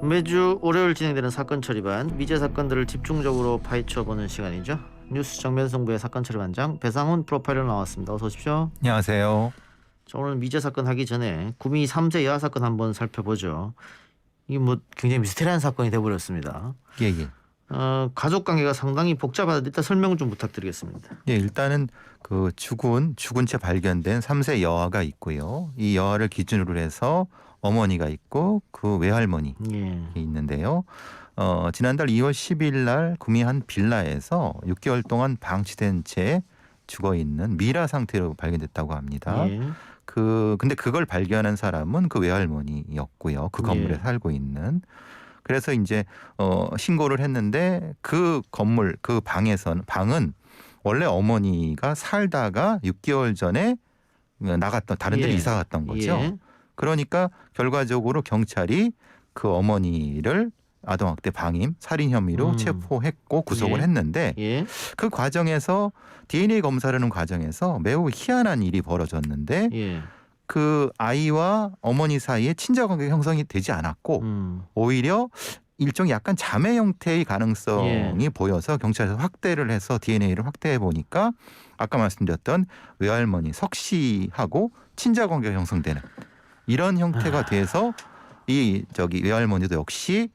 매주 월요일 진행되는 사건 처리반 미제 사건들을 집중적으로 파헤쳐보는 시간이죠. 뉴스 정면승부의 사건 처리반장 배상훈 프로파일러 나왔습니다. 어서 오십시오. 안녕하세요. 자, 오늘 미제 사건 하기 전에 구미 3세 여아 사건 한번 살펴보죠. 이게 뭐 굉장히 미스테리한 사건이 돼버렸습니다. 예. 가족 관계가 상당히 복잡하다. 일단 설명 좀 부탁드리겠습니다. 예, 일단은 그 죽은 채 발견된 3세 여아가 있고요. 이 여아를 기준으로 해서 어머니가 있고 그 외할머니 있는데요. 지난달 2월 10일 날 구미 한 빌라에서 6개월 동안 방치된 채 죽어 있는 미라 상태로 발견됐다고 합니다. 근데 그걸 발견한 사람은 그 외할머니였고요. 그 건물에 살고 있는. 그래서 이제 신고를 했는데 그 건물 그 방은 원래 어머니가 살다가 6개월 전에 나갔던 다른 데로 이사 갔던 거죠. 그러니까 결과적으로 경찰이 그 어머니를 아동학대 방임 살인 혐의로 체포했고 구속을 했는데 그 과정에서 DNA 검사를 하는 과정에서 매우 희한한 일이 벌어졌는데 그 아이와 어머니 사이에 친자관계 형성이 되지 않았고 오히려 일종의 약간 자매 형태의 가능성이 보여서 경찰에서 확대를 해서 DNA를 확대해 보니까 아까 말씀드렸던 외할머니 석 씨하고 친자관계가 형성되는 이런 형태가 돼서 이 외할머니도 역시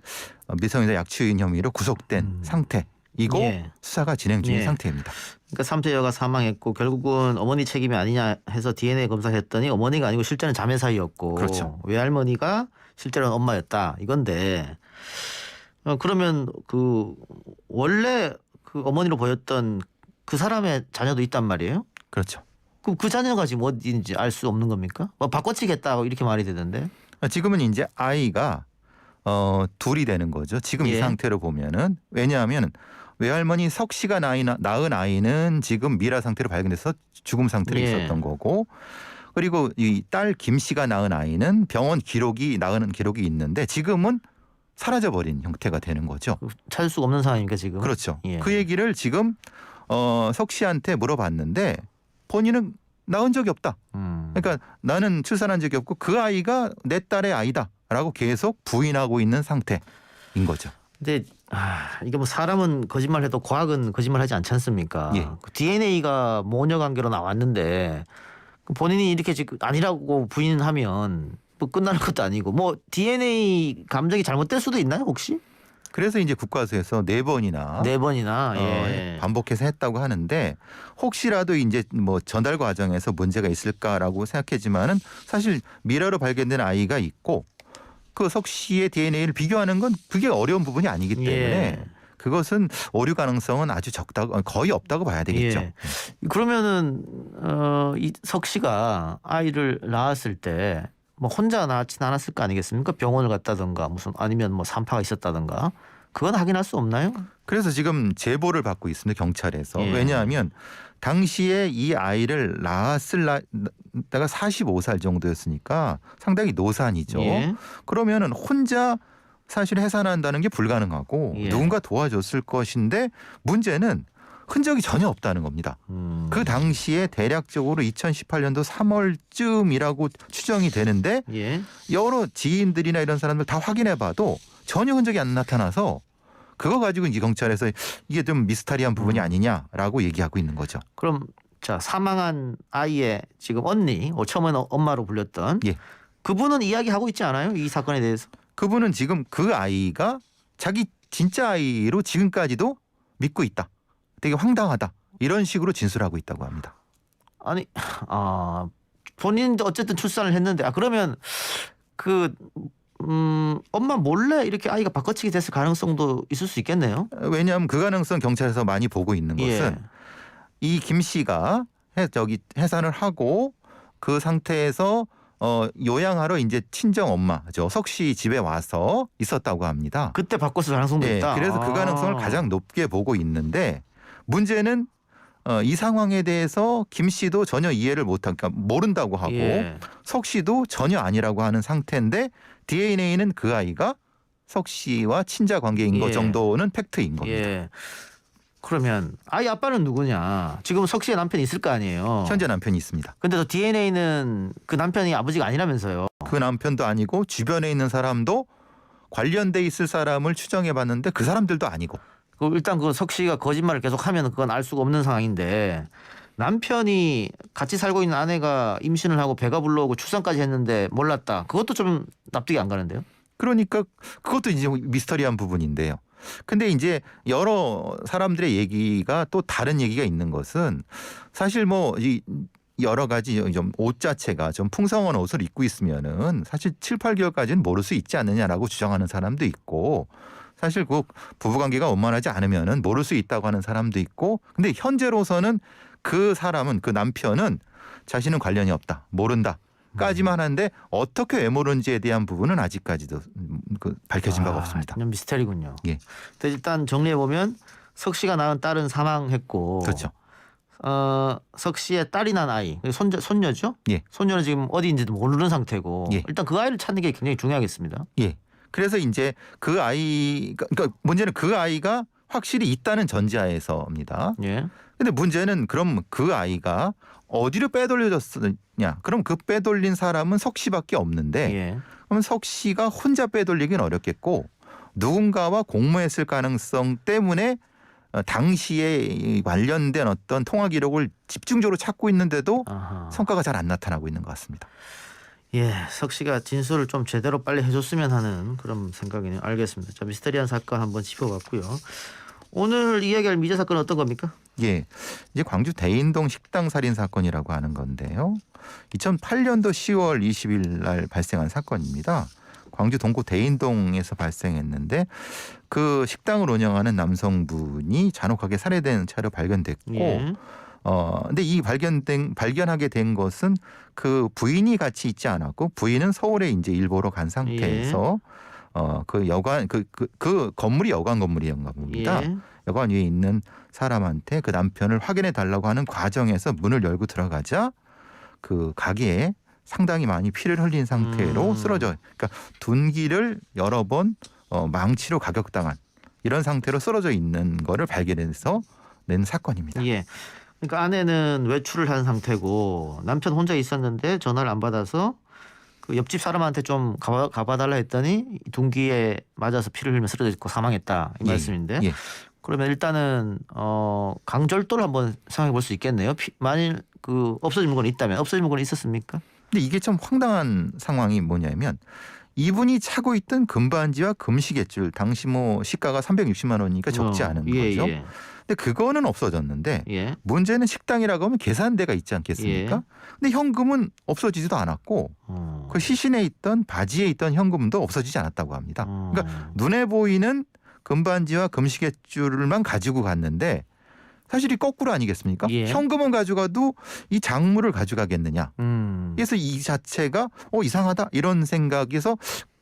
미성년자 약취유인 혐의로 구속된 상태이고 수사가 진행 중인 상태입니다. 그러니까 3세 여가 사망했고 결국은 어머니 책임이 아니냐 해서 DNA 검사했더니 어머니가 아니고 실제는 자매 사이였고 그렇죠. 외할머니가 실제로는 엄마였다 이건데 그러면 그 원래 그 어머니로 보였던 그 사람의 자녀도 있단 말이에요? 그렇죠. 그럼 그 자녀가 지금 어디인지 알 수 없는 겁니까? 뭐 바꿔치겠다 이렇게 말이 되던데. 지금은 이제 아이가 둘이 되는 거죠. 지금 이 상태로 보면은 왜냐하면 외할머니 석 씨가 낳은 아이는 지금 미라 상태로 발견돼서 죽음 상태로 있었던 거고 그리고 이 딸 김 씨가 낳은 아이는 병원 낳은 기록이 있는데 지금은 사라져버린 형태가 되는 거죠. 찾을 수가 없는 상황입니까 지금? 그렇죠. 그 얘기를 지금 석 씨한테 물어봤는데 본인은 낳은 적이 없다. 그러니까 나는 출산한 적이 없고 그 아이가 내 딸의 아이다라고 계속 부인하고 있는 상태인 거죠. 근데 이게 뭐 사람은 거짓말해도 과학은 거짓말하지 않지 않습니까? DNA가 모녀 관계로 나왔는데 본인이 이렇게 지금 아니라고 부인하면 뭐 끝나는 것도 아니고 뭐 DNA 감정이 잘못될 수도 있나요 혹시? 그래서 이제 국과수에서 4번이나 반복해서 했다고 하는데 혹시라도 이제 뭐 전달 과정에서 문제가 있을까라고 생각했지만은 사실 미라로 발견된 아이가 있고 그 석 씨의 DNA를 비교하는 건 그게 어려운 부분이 아니기 때문에 그것은 오류 가능성은 아주 거의 없다고 봐야 되겠죠. 그러면은 이 석 씨가 아이를 낳았을 때 뭐 혼자 낳지는 않았을 거 아니겠습니까? 병원을 갔다든가 무슨 아니면 뭐 산파가 있었다든가 그건 확인할 수 없나요? 그래서 지금 제보를 받고 있습니다. 경찰에서. 왜냐하면 당시에 이 아이를 낳았을 때가 45살 정도였으니까 상당히 노산이죠. 그러면은 혼자 사실 해산한다는 게 불가능하고 누군가 도와줬을 것인데 문제는 흔적이 전혀 없다는 겁니다. 그 당시에 대략적으로 2018년도 3월쯤이라고 추정이 되는데 여러 지인들이나 이런 사람들 다 확인해봐도 전혀 흔적이 안 나타나서 그거 가지고 이제 경찰에서 이게 좀 미스터리한 부분이 아니냐라고 얘기하고 있는 거죠. 그럼 자 사망한 아이의 지금 언니, 처음에는 엄마로 불렸던 그분은 이야기하고 있지 않아요? 이 사건에 대해서? 그분은 지금 그 아이가 자기 진짜 아이로 지금까지도 믿고 있다. 되게 황당하다. 이런 식으로 진술하고 있다고 합니다. 아니, 본인도 어쨌든 출산을 했는데 그러면 엄마 몰래 이렇게 아이가 바꿔치기 됐을 가능성도 있을 수 있겠네요. 왜냐하면 그 가능성 경찰에서 많이 보고 있는 것은 이 김 씨가 해산을 하고 그 상태에서 요양하러 이제 친정 엄마죠 석 씨 집에 와서 있었다고 합니다. 그때 바꿨을 가능성도 있다. 그래서 그 가능성을 가장 높게 보고 있는데 문제는 이 상황에 대해서 김 씨도 전혀 이해를 그러니까 모른다고 하고 석 씨도 전혀 아니라고 하는 상태인데 DNA는 그 아이가 석 씨와 친자 관계인 것 정도는 팩트인 겁니다. 그러면 아이 아빠는 누구냐? 지금 석 씨의 남편이 있을 거 아니에요. 현재 남편이 있습니다. 근데 또 DNA는 그 남편이 아버지가 아니라면서요. 그 남편도 아니고 주변에 있는 사람도 관련돼 있을 사람을 추정해봤는데 그 사람들도 아니고. 일단 그 석 씨가 거짓말을 계속하면 그건 알 수가 없는 상황인데 남편이 같이 살고 있는 아내가 임신을 하고 배가 불러오고 출산까지 했는데 몰랐다. 그것도 좀 납득이 안 가는데요. 그러니까 그것도 이제 미스터리한 부분인데요. 근데 이제 여러 사람들의 얘기가 또 다른 얘기가 있는 것은 사실 뭐 이 여러 가지 좀 옷 자체가 좀 풍성한 옷을 입고 있으면은 사실 7, 8개월까지는 모를 수 있지 않느냐라고 주장하는 사람도 있고 사실 그 부부관계가 원만하지 않으면은 모를 수 있다고 하는 사람도 있고 근데 현재로서는 그 사람은 그 남편은 자신은 관련이 없다. 모른다. 까지만 하는데 어떻게 왜 모르는지에 대한 부분은 아직까지도 밝혀진 바가 없습니다. 좀 미스터리군요. 예. 근데 일단 정리해 보면 석 씨가 낳은 딸은 사망했고, 그렇죠. 석 씨의 딸이 낳은 아이, 손녀죠? 예. 손녀는 지금 어디인지도 모르는 상태고, 예. 일단 그 아이를 찾는 게 굉장히 중요하겠습니다. 예. 그래서 이제 그 아이가 그러니까 문제는 그 아이가 확실히 있다는 전제하에서입니다. 예. 근데 문제는 그럼 그 아이가 어디로 빼돌려졌느냐? 그럼 그 빼돌린 사람은 석 씨밖에 없는데 예. 그럼 석 씨가 혼자 빼돌리긴 어렵겠고 누군가와 공모했을 가능성 때문에 당시에 관련된 어떤 통화 기록을 집중적으로 찾고 있는데도 아하. 성과가 잘 안 나타나고 있는 것 같습니다. 예, 석 씨가 진술을 좀 제대로 빨리 해줬으면 하는 그런 생각이네요. 알겠습니다. 자, 미스터리한 사건 한번 짚어봤고요. 오늘 이야기할 미제 사건은 어떤 겁니까? 예, 이제 광주 대인동 식당 살인 사건이라고 하는 건데요. 2008년도 10월 20일 날 발생한 사건입니다. 광주 동구 대인동에서 발생했는데 그 식당을 운영하는 남성분이 잔혹하게 살해된 채로 발견됐고, 예. 근데 이 발견하게 된 것은 그 부인이 같이 있지 않았고 부인은 서울에 이제 일보러 간 상태에서 그 여관 그 건물이 여관 건물이었나 봅니다. 예. 여관 위에 있는 사람한테 그 남편을 확인해 달라고 하는 과정에서 문을 열고 들어가자 그 가게에 상당히 많이 피를 흘린 상태로 쓰러져. 그러니까 둔기를 여러 번 망치로 가격당한 이런 상태로 쓰러져 있는 거를 발견해서 낸 사건입니다. 예. 그러니까 아내는 외출을 한 상태고 남편 혼자 있었는데 전화를 안 받아서 그 옆집 사람한테 좀 가봐달라 했더니 둔기에 맞아서 피를 흘리며 쓰러져 있고 사망했다 이 말씀인데. 예. 그러면 일단은 강절도를 한번 생각해 볼 수 있겠네요. 만일 그 없어진 물건이 있다면 없어진 물건이 있었습니까? 근데 이게 참 황당한 상황이 뭐냐면 이분이 차고 있던 금반지와 금시계줄 당시 뭐 시가가 360만 원이니까 적지 않은 거죠. 예. 근데 그거는 없어졌는데 예. 문제는 식당이라고 하면 계산대가 있지 않겠습니까? 예. 근데 현금은 없어지지도 않았고 그 시신에 있던 바지에 있던 현금도 없어지지 않았다고 합니다. 그러니까 눈에 보이는 금반지와 금시계줄만 가지고 갔는데 사실 이 거꾸로 아니겠습니까? 예. 현금은 가져가도 이 작물을 가져가겠느냐. 그래서 이 자체가 이상하다 이런 생각에서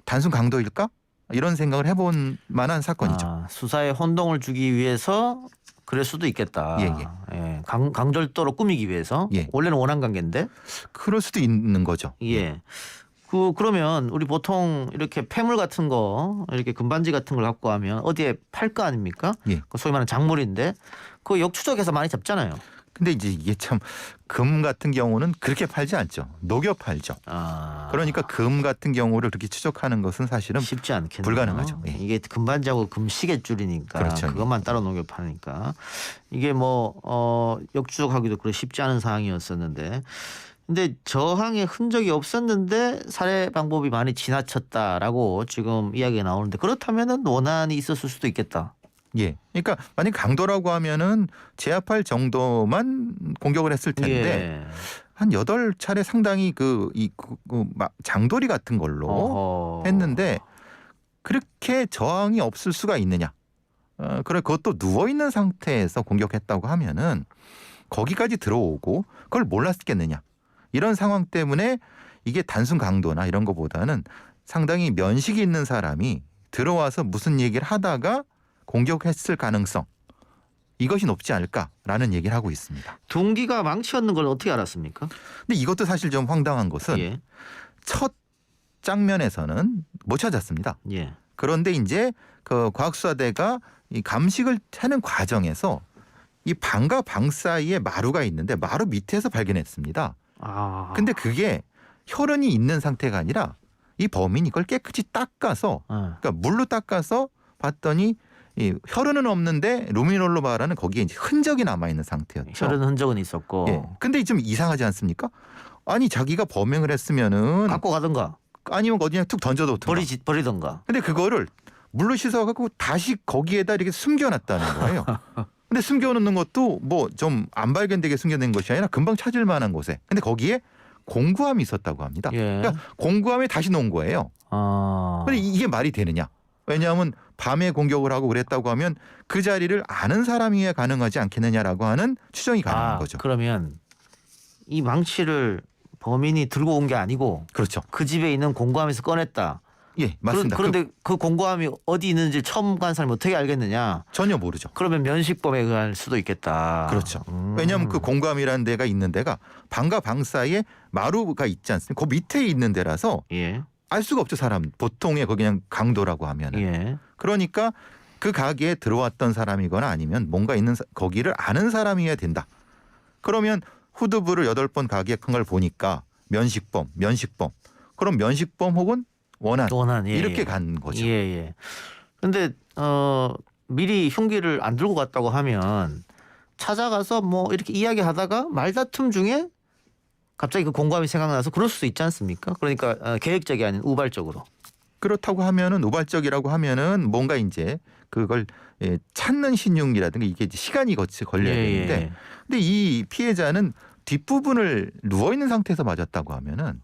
단순 강도일까? 이런 생각을 해본 만한 사건이죠. 수사에 혼동을 주기 위해서 그럴 수도 있겠다. 예. 강절도로 꾸미기 위해서. 예. 원래는 원한 관계인데. 그럴 수도 있는 거죠. 예. 그러면 우리 보통 이렇게 폐물 같은 거 이렇게 금반지 같은 걸 갖고 하면 어디에 팔 거 아닙니까? 예. 소위 말하는 작물인데 그 역추적해서 많이 잡잖아요. 근데 이제 이게 참 금 같은 경우는 그렇게 팔지 않죠. 녹여 팔죠. 그러니까 금 같은 경우를 그렇게 추적하는 것은 사실은 쉽지 않겠네요. 불가능하죠. 예. 이게 금반지하고 금시계줄이니까 그렇죠. 그것만 따로 녹여 파니까 이게 뭐 역추적하기도 그렇게 쉽지 않은 상황이었었는데 근데 저항의 흔적이 없었는데 살해 방법이 많이 지나쳤다라고 지금 이야기가 나오는데 그렇다면은 원한이 있었을 수도 있겠다. 예. 그러니까 만약 강도라고 하면은 제압할 정도만 공격을 했을 텐데 예. 한 8차례 상당히 장도리 같은 걸로 했는데 그렇게 저항이 없을 수가 있느냐. 그래 그것도 누워 있는 상태에서 공격했다고 하면은 거기까지 들어오고 그걸 몰랐겠느냐. 이런 상황 때문에 이게 단순 강도나 이런 것보다는 상당히 면식이 있는 사람이 들어와서 무슨 얘기를 하다가 공격했을 가능성 이것이 높지 않을까라는 얘기를 하고 있습니다. 둔기가 망치였는 걸 어떻게 알았습니까? 근데 이것도 사실 좀 황당한 것은 예. 첫 장면에서는 못 찾았습니다. 예. 그런데 이제 그 과학수사대가 이 감식을 하는 과정에서 이 방과 방 사이에 마루가 있는데 마루 밑에서 발견했습니다. 근데 그게 혈흔이 있는 상태가 아니라 이 범인이 이걸 깨끗이 닦아서 그러니까 물로 닦아서 봤더니 이 혈흔은 없는데 루미놀로 말하는 거기에 이제 흔적이 남아 있는 상태였죠. 혈흔 흔적은 있었고. 예. 근데 좀 이상하지 않습니까? 아니 자기가 범행을 했으면은 갖고 가든가. 아니면 어디냐 툭 던져뒀든가. 버리든가. 근데 그거를 물로 씻어갖고 다시 거기에다 이렇게 숨겨놨다는 거예요. 근데 숨겨놓는 것도 뭐 좀 안 발견되게 숨겨낸 것이 아니라 금방 찾을 만한 곳에. 근데 거기에 공구함이 있었다고 합니다. 예. 그러니까 공구함에 다시 놓은 거예요. 근데 이게 말이 되느냐? 왜냐하면 밤에 공격을 하고 그랬다고 하면 그 자리를 아는 사람이야 가능하지 않겠느냐라고 하는 추정이 가능한 거죠. 그러면 이 망치를 범인이 들고 온 게 아니고 그렇죠. 그 집에 있는 공구함에서 꺼냈다. 예, 맞습니다. 그런데 그 공구함이 어디 있는지 처음 간 사람이 어떻게 알겠느냐? 전혀 모르죠. 그러면 면식범에 의할 수도 있겠다. 그렇죠. 왜냐하면 그 공구함이라는 데가 있는 데가 방과 방 사이에 마루가 있지 않습니까? 그 밑에 있는 데라서 예. 알 수가 없죠. 사람 보통의 거 그냥 강도라고 하면은. 예. 그러니까 그 가게에 들어왔던 사람이거나 아니면 뭔가 있는 거기를 아는 사람이어야 된다. 그러면 후두부를 8번 가게에 간 걸 보니까 면식범. 그럼 면식범 혹은 원한 예, 이렇게 예. 간 거죠. 예, 예. 근데 미리 흉기를 안 들고 갔다고 하면 찾아가서 뭐 이렇게 이야기하다가 말다툼 중에 갑자기 그 공감이 생각나서 그럴 수도 있지 않습니까? 그러니까 계획적이 아닌 우발적으로. 그렇다고 하면은 우발적이라고 하면은 뭔가 이제 그걸 찾는 신용이라든가 이게 이제 시간이 걸려야 되는데 예. 근데 이 피해자는 뒷부분을 누워 있는 상태에서 맞았다고 하면은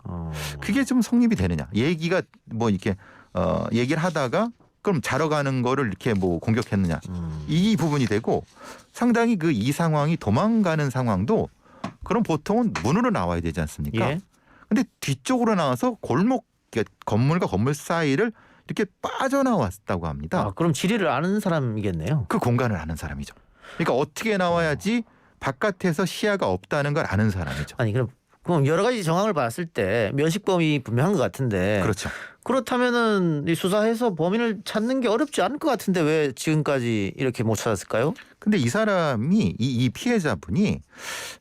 그게 좀 성립이 되느냐? 얘기가 뭐 이렇게 얘기를 하다가 그럼 자러 가는 거를 이렇게 뭐 공격했느냐? 이 부분이 되고 상당히 그 이 상황이 도망가는 상황도 그럼 보통은 문으로 나와야 되지 않습니까? 예. 근데 뒤쪽으로 나와서 골목 건물과 건물 사이를 이렇게 빠져나왔다고 합니다. 아, 그럼 지리를 아는 사람이겠네요. 그 공간을 아는 사람이죠. 그러니까 어떻게 나와야지 바깥에서 시야가 없다는 걸 아는 사람이죠. 아니 그럼 여러 가지 정황을 봤을 때 면식범이 분명한 것 같은데. 그렇죠. 그렇다면은 이 수사해서 범인을 찾는 게 어렵지 않을 것 같은데 왜 지금까지 이렇게 못 찾았을까요? 근데 이 사람이 이 피해자분이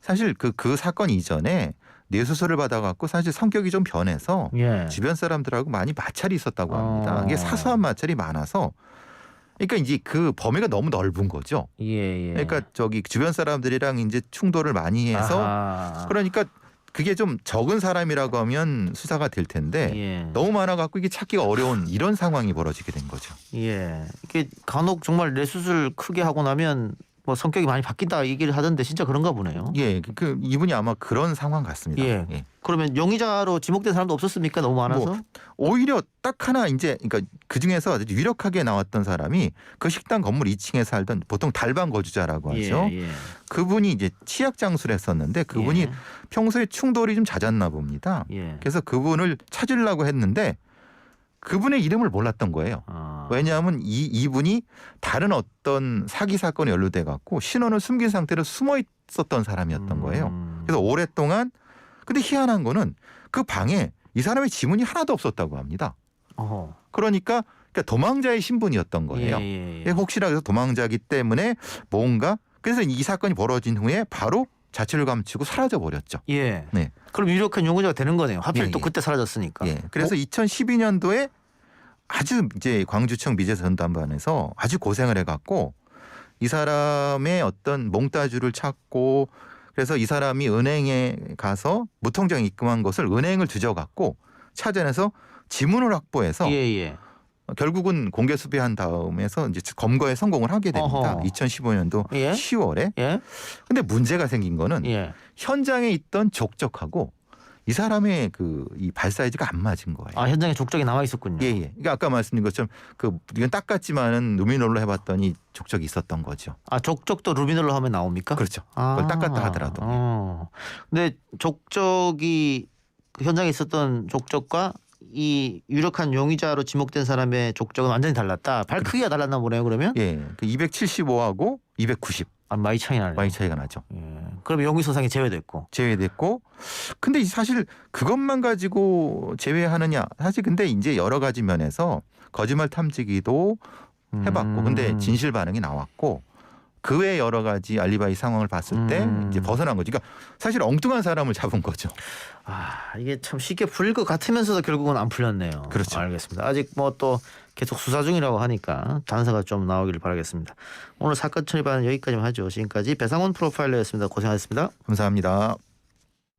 사실 그 사건 이전에 뇌수술을 받아갖고 사실 성격이 좀 변해서 예. 주변 사람들하고 많이 마찰이 있었다고 합니다. 이게 사소한 마찰이 많아서 그러니까 이제 그 범위가 너무 넓은 거죠. 예. 그러니까 저기 주변 사람들이랑 이제 충돌을 많이 해서 아하. 그러니까 그게 좀 적은 사람이라고 하면 수사가 될 텐데 예. 너무 많아갖고 이게 찾기가 어려운 이런 상황이 벌어지게 된 거죠. 예. 이게 간혹 정말 뇌수술 크게 하고 나면 뭐 성격이 많이 바뀐다 얘기를 하던데 진짜 그런가 보네요. 예, 그 이분이 아마 그런 상황 같습니다. 예. 예. 그러면 용의자로 지목된 사람도 없었습니까? 너무 많아서. 뭐 오히려 딱 하나 이제 그러니까 그 중에서 아주 유력하게 나왔던 사람이 그 식당 건물 2층에 살던 보통 달방 거주자라고 하죠. 예. 그분이 이제 치약 장수를 했었는데 그분이 예. 평소에 충돌이 좀 잦았나 봅니다. 예. 그래서 그분을 찾으려고 했는데 그분의 이름을 몰랐던 거예요. 왜냐하면 이분이 다른 어떤 사기 사건에 연루돼 갖고 신원을 숨긴 상태로 숨어 있었던 사람이었던 거예요. 그래서 오랫동안 근데 희한한 거는 그 방에 이 사람의 지문이 하나도 없었다고 합니다. 어허. 그러니까 도망자의 신분이었던 거예요. 예. 혹시나 그래서 도망자기 때문에 뭔가 그래서 이 사건이 벌어진 후에 바로 자취를 감추고 사라져 버렸죠. 예. 네. 그럼 유력한 용의자가 되는 거네요. 하필 예, 또 예. 그때 사라졌으니까. 예. 그래서 2012년도에 아주 이제 광주청 미제전담반에서 아주 고생을 해갖고 이 사람의 어떤 몽따주를 찾고 그래서 이 사람이 은행에 가서 무통장 입금한 것을 은행을 뒤져갖고 찾아내서 지문을 확보해서 예. 결국은 공개 수배한 다음에서 이제 검거에 성공을 하게 됩니다. 어허. 2015년도 예? 10월에. 예. 근데 문제가 생긴 거는 예. 현장에 있던 족적하고 이 사람의 이 발 사이즈가 안 맞은 거예요. 아, 현장에 족적이 남아 있었군요. 예. 그러니까 아까 말씀드린 것처럼 이건 닦았지만은 루미놀로 해봤더니 족적이 있었던 거죠. 아, 족적도 루미놀로 하면 나옵니까? 그렇죠. 그걸 닦았다 하더라도. 근데 족적이 그 현장에 있었던 족적과 이 유력한 용의자로 지목된 사람의 족적은 완전히 달랐다. 발 크기가 달랐나 보네요. 그러면? 예. 275하고 290 아, 많이 차이 나네요. 많이 차이가 나죠. 예. 그럼 용의소상이 제외됐고. 제외됐고 근데 사실 그것만 가지고 제외하느냐 사실 근데 이제 여러 가지 면에서 거짓말 탐지기도 해봤고 근데 진실 반응이 나왔고 그 외 여러 가지 알리바이 상황을 봤을 때 이제 벗어난 거죠. 그러니까 사실 엉뚱한 사람을 잡은 거죠. 이게 참 쉽게 풀릴 것 같으면서도 결국은 안 풀렸네요. 그렇죠. 알겠습니다. 아직 뭐 또 계속 수사 중이라고 하니까 단서가 좀 나오기를 바라겠습니다. 오늘 사건 처리반은 여기까지만 하죠. 지금까지 배상훈 프로파일러였습니다. 고생하셨습니다. 감사합니다.